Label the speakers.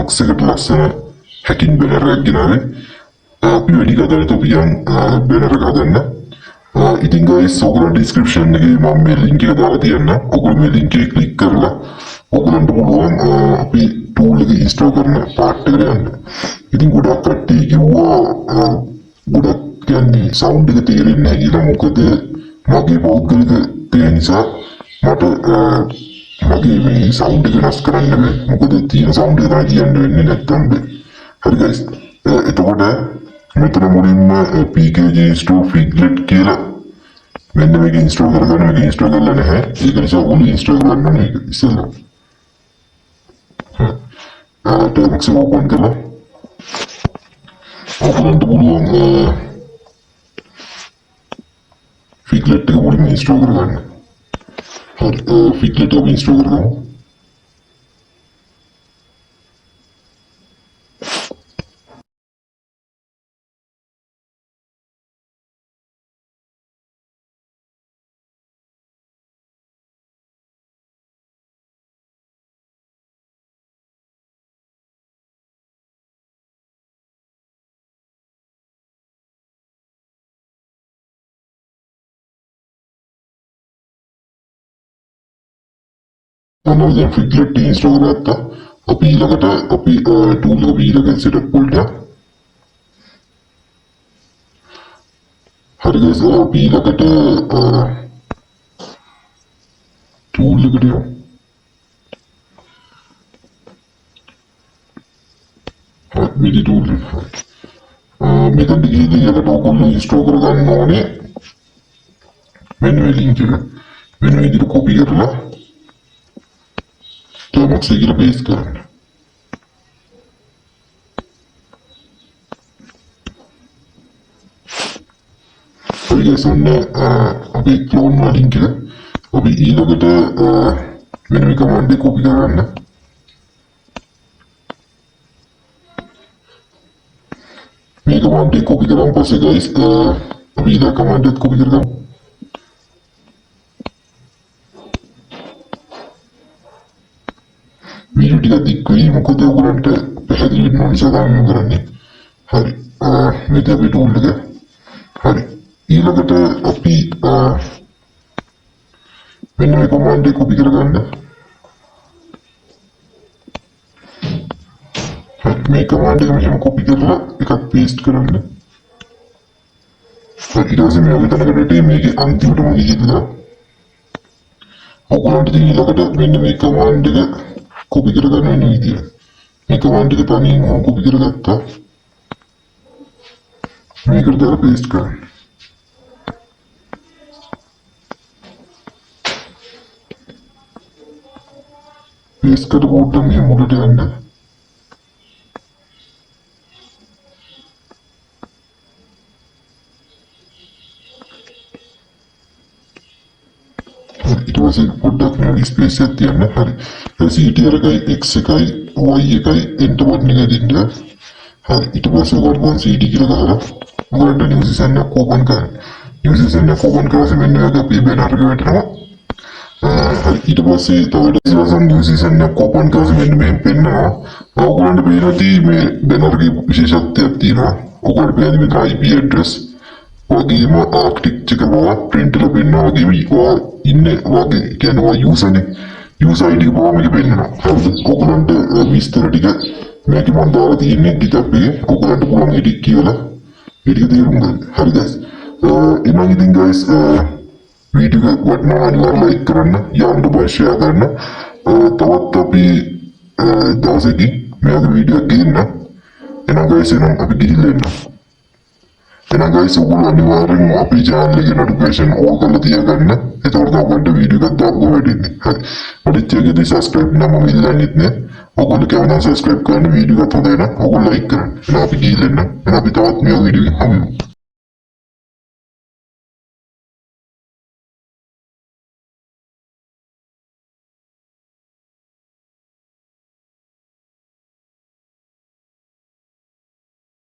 Speaker 1: Max එකට ලස්සන හැකින් banner එකක් ගෙනාවේ. අපි වැඩි කතාවට තොපියන් බැනර් එක හදන්න. ඉතින් guys ඔයගොල්ලෝ description එකේ මම මේ link එක දාලා තියන්නම්. ඔයගොල්ලෝ මේ link එක click කරලා ඔයගොල්ලන්ට පුළුවන් අපි tool එක install කරන part එකට යන්න. ඉතින් ගොඩක් කට්ටිය කිව්වා ගොඩක් කියන්නේ sound එක තේරෙන්නේ නැහැ කියලා. මොකද මගේ පෞද්ගලික තේ නිසා මට මගේ මේ sound එක වෙනස් කරන්න බැහැ. මොකද තියෙන sound එක තමයි කියන්න වෙන්නේ නැත්තම් බෑ. හරි guys. එතකොට මෙතන මුලින්ම PKG install Figlet කියලා මෙන්න මේක install කරගන්න. මේක install කරලා නැහැ. ඒක නිසා ඔයගොල්ලෝ install කරන්න ඕනේ මේක ඉස්සෙල්ලා. Termux open කරලා ඔයගොල්ලන්ට පුළුවන් Figlet එක මුලින්ම install කරගන්න. හරි Figlet එක install කරගමු. දැන් Figlet install කරගත්තා. අපි ඊළඟට අපි tool එක ඊළඟ setup වලට හරි guys අපි ඊළඟට tool එකට යමු. MIDI tool එක. මෙතන ගිහින් ඊළඟට ඔයගොල්ලෝ install කරගන්න ඕනේ මෙන්න මේ link එක. මෙන්න මේ විදිහට copy කරලා Termux එකේ paste කරන්න. හරි guys අපි clone වල link එක අපි ඊළඟට මෙන්න මේ command එක copy කරගන්න. මේ command එක copy කරාම පස්සේ guys අපි ඊළඟ command එක copy කරගමු. Video ටික දික් වෙයි මොකද ඔයගොල්ලන්ට පැහැදිලි වෙන්න නිසා තමයි කරන්නේ. හරි. මේක අපි tool එක. හරි. ඊළඟට අපි මෙන්න මේ command එක copy කරගන්න. හරි. මේ command එක මෙහෙම copy කරලා එකක් paste කරන්න. හරි. ඊට පස්සේ මේ වගේ තැනකට මේකේ අන්තිමටම ගිහිල්ලා ඔයගොල්ලන්ට ඊළඟට මෙන්න මේ command එක copy කරගන්න වෙන විදිය. මේ command එක තනියෙන් copy කරගත්තා. මේකට දාලා paste කරන්න. paste කරපුවට මේ මුලට යන්න. ඊට පස්සේ පොඩ්ඩක් මේ ස්පේස් එකක් තියන්න. හරි. CTR එකයි X එකයි Y එකයි enter button එක දෙන්න. හරි. ඊට පස්සේ ඔයගොල්ලෝ CD කියලා ගහලා ඔයගොල්ලන්ට new session එක open කරන්න. new session එක open කරලා මෙන්න මේක අපි banner එක වැටෙනවා. හරි. ඊට පස්සේ තව new session එක open කරලා මෙන්න මේ පෙන්නනවා. ඔයගොල්ලන්ට පේනදී මේ banner එකේ විශේෂත්වයක් තියෙනවා. ඔයගොල්ලන්ට පේන්නේ මේ IP address වගේම ආර්කිටෙක්චර් එක print එකල පෙන්නනවා වගේම ඉන්නේ වගේ කියනවා user නේ user ID එක මේක පෙන්නනවා. හරිද? ඔයගොල්ලන්ට විස්තර ටික මේක මම දාලා තියෙන්නේ GitHub එකේ. ඔයගොල්ලන්ට පුළුවන් edit කියලා ඒක තේරුම් ගන්න. හරි guys. එහෙනම් ඉතින් guys වීඩියෝ එක වටනවා අනිවාර්යයෙන් like කරන්න, යාළුවන්ට බය share කරන්න. තවත් අපි දවසකින් මේ වගේ වීඩියෝ එකක් ගේන්න. එහෙනම් guys එහෙනම් අපි ගිහිල්ලා එන්න. එහෙනම් guys ඔයගොල්ලෝ අනිවාර්යෙන්ම අපේ channel එකේ notification on කරලා තියාගන්න. එතකොට ඔයගොල්ලන්ට වීඩියෝ එකක් දාපුවම වැඩින්නේ. හරි. ඔයාලට ඒකදී subscribe නම් මිලන්නේත් නෑ. ඔයගොල්ලෝ කැමති නම් subscribe කරන්න වීඩියෝ එකත් හොඳයි නම් ඔයගොල්ලෝ like කරන්න. එහෙනම් අපි ගිහින් එන්න. එහෙනම් අපි තවත් මේ වීඩියෝ එක හමුවෙමු.